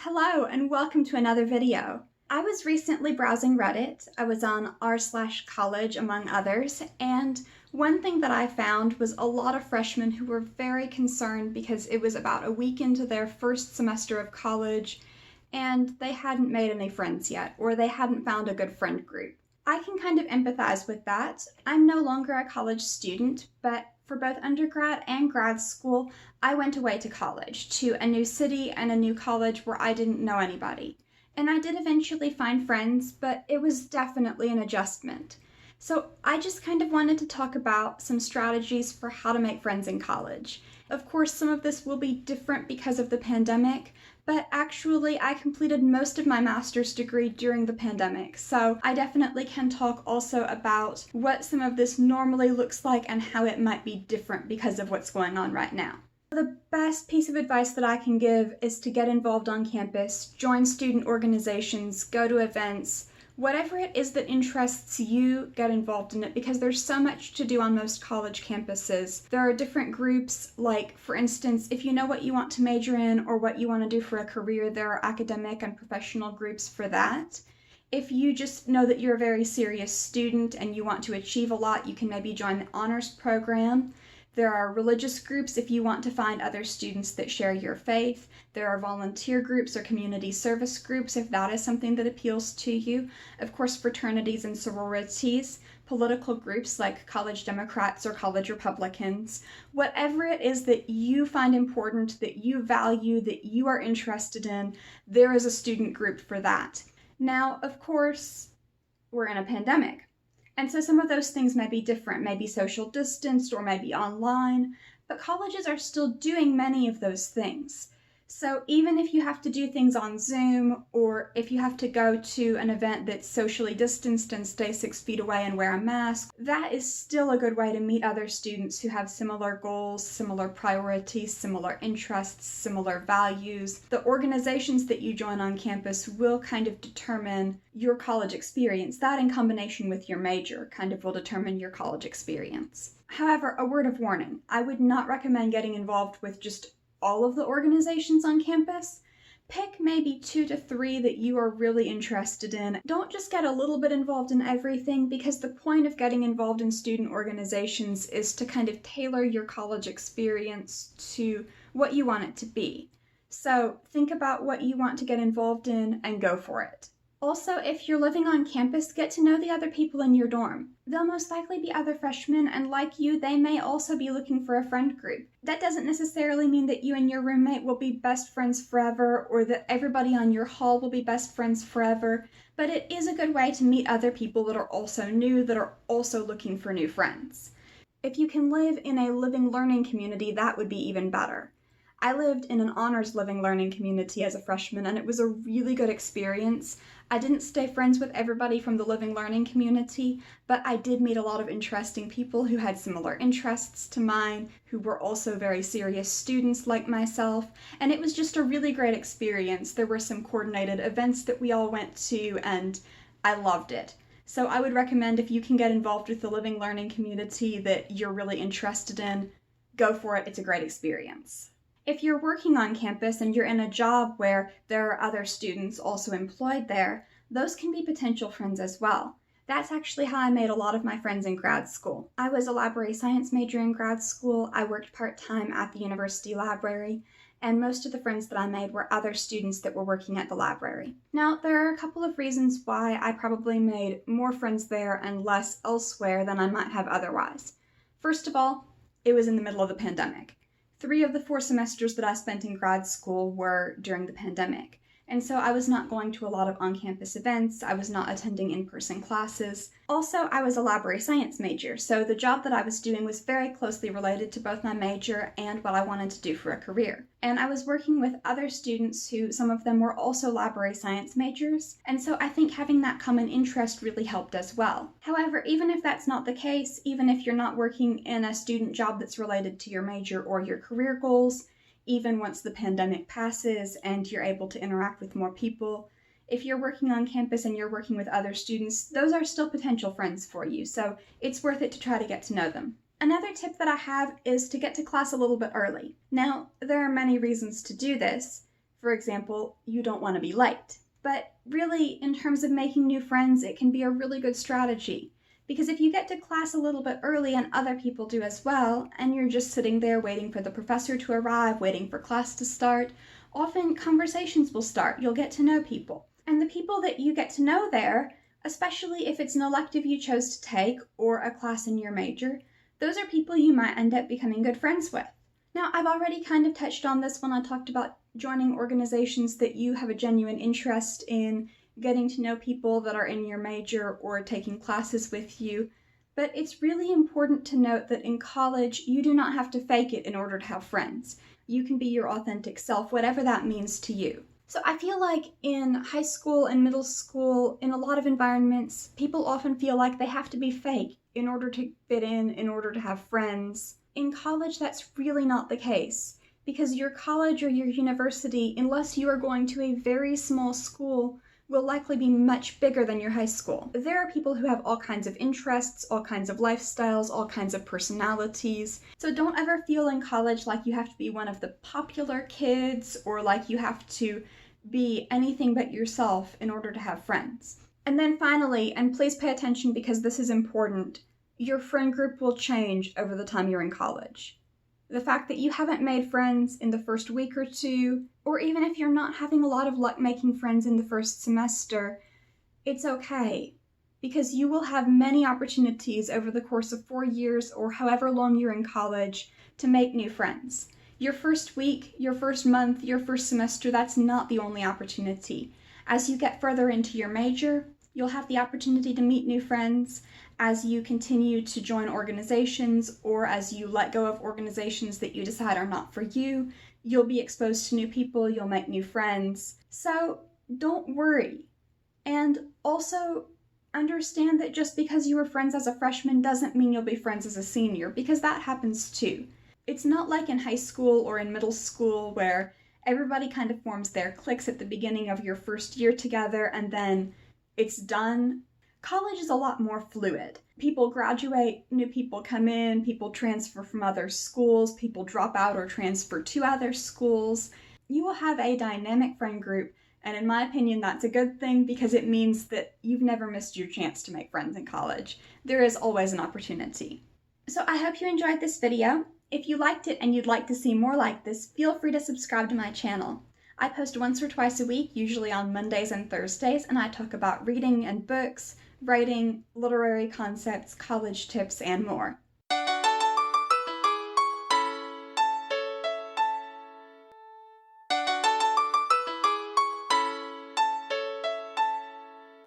Hello and welcome to another video. I was recently browsing Reddit. I was on r/college among others, and one thing that I found was a lot of freshmen who were very concerned because it was about a week into their first semester of college and they hadn't made any friends yet, or they hadn't found a good friend group. I can kind of empathize with that. I'm no longer a college student, but for both undergrad and grad school, I went away to college, to a new city and a new college where I didn't know anybody. And I did eventually find friends, but it was definitely an adjustment. So I just kind of wanted to talk about some strategies for how to make friends in college. Of course, some of this will be different because of the pandemic, but actually I completed most of my master's degree during the pandemic, so I definitely can talk also about what some of this normally looks like and how it might be different because of what's going on right now. The best piece of advice that I can give is to get involved on campus, join student organizations, go to events, whatever it is that interests you, get involved in it because there's so much to do on most college campuses. There are different groups, like for instance, if you know what you want to major in or what you want to do for a career, there are academic and professional groups for that. If you just know that you're a very serious student and you want to achieve a lot, you can maybe join the honors program. There are religious groups if you want to find other students that share your faith. There are volunteer groups or community service groups if that is something that appeals to you. Of course, fraternities and sororities, political groups like college Democrats or college Republicans. Whatever it is that you find important, that you value, that you are interested in, there is a student group for that. Now, of course, we're in a pandemic. And so some of those things may be different, maybe social distanced or maybe online, but colleges are still doing many of those things. So even if you have to do things on Zoom, or if you have to go to an event that's socially distanced and stay 6 feet away and wear a mask, that is still a good way to meet other students who have similar goals, similar priorities, similar interests, similar values. The organizations that you join on campus will kind of determine your college experience. That in combination with your major kind of will determine your college experience. However, a word of warning, I would not recommend getting involved with just all of the organizations on campus. Pick maybe 2 to 3 that you are really interested in. Don't just get a little bit involved in everything, because the point of getting involved in student organizations is to kind of tailor your college experience to what you want it to be. So think about what you want to get involved in and go for it. Also, if you're living on campus, get to know the other people in your dorm. They'll most likely be other freshmen, and like you, they may also be looking for a friend group. That doesn't necessarily mean that you and your roommate will be best friends forever, or that everybody on your hall will be best friends forever, but it is a good way to meet other people that are also new, that are also looking for new friends. If you can live in a living learning community, that would be even better. I lived in an honors living learning community as a freshman, and it was a really good experience. I didn't stay friends with everybody from the living learning community, but I did meet a lot of interesting people who had similar interests to mine, who were also very serious students like myself, and it was just a really great experience. There were some coordinated events that we all went to, and I loved it. So I would recommend, if you can get involved with the living learning community that you're really interested in, go for it. It's a great experience. If you're working on campus and you're in a job where there are other students also employed there, those can be potential friends as well. That's actually how I made a lot of my friends in grad school. I was a library science major in grad school. I worked part-time at the university library, and most of the friends that I made were other students that were working at the library. Now, there are a couple of reasons why I probably made more friends there and less elsewhere than I might have otherwise. First of all, it was in the middle of the pandemic. 3 of the 4 semesters that I spent in grad school were during the pandemic, and so I was not going to a lot of on-campus events, I was not attending in-person classes. Also, I was a library science major, so the job that I was doing was very closely related to both my major and what I wanted to do for a career. And I was working with other students who, some of them were also library science majors, and so I think having that common interest really helped as well. However, even if that's not the case, even if you're not working in a student job that's related to your major or your career goals, even once the pandemic passes and you're able to interact with more people, if you're working on campus and you're working with other students, those are still potential friends for you, so it's worth it to try to get to know them. Another tip that I have is to get to class a little bit early. Now, there are many reasons to do this. For example, you don't want to be late. But really, in terms of making new friends, it can be a really good strategy. Because if you get to class a little bit early and other people do as well, and you're just sitting there waiting for the professor to arrive, waiting for class to start, often conversations will start. You'll get to know people. And the people that you get to know there, especially if it's an elective you chose to take or a class in your major, those are people you might end up becoming good friends with. Now, I've already kind of touched on this when I talked about joining organizations that you have a genuine interest in, getting to know people that are in your major or taking classes with you. But it's really important to note that in college, you do not have to fake it in order to have friends. You can be your authentic self, whatever that means to you. So I feel like in high school and middle school, in a lot of environments, people often feel like they have to be fake in order to fit in order to have friends. In college, that's really not the case, because your college or your university, unless you are going to a very small school, will likely be much bigger than your high school. There are people who have all kinds of interests, all kinds of lifestyles, all kinds of personalities. So don't ever feel in college like you have to be one of the popular kids or like you have to be anything but yourself in order to have friends. And then finally, and please pay attention because this is important, your friend group will change over the time you're in college. The fact that you haven't made friends in the first week or two, or even if you're not having a lot of luck making friends in the first semester, it's okay, because you will have many opportunities over the course of 4 years or however long you're in college to make new friends. Your first week, your first month, your first semester, that's not the only opportunity. As you get further into your major, you'll have the opportunity to meet new friends. As you continue to join organizations or as you let go of organizations that you decide are not for you, you'll be exposed to new people, you'll make new friends. So don't worry. And also understand that just because you were friends as a freshman doesn't mean you'll be friends as a senior, because that happens too. It's not like in high school or in middle school where everybody kind of forms their cliques at the beginning of your first year together and then it's done. College is a lot more fluid. People graduate, new people come in, people transfer from other schools, people drop out or transfer to other schools. You will have a dynamic friend group, and in my opinion, that's a good thing because it means that you've never missed your chance to make friends in college. There is always an opportunity. So I hope you enjoyed this video. If you liked it and you'd like to see more like this, feel free to subscribe to my channel. I post once or twice a week, usually on Mondays and Thursdays, and I talk about reading and books, writing, literary concepts, college tips, and more.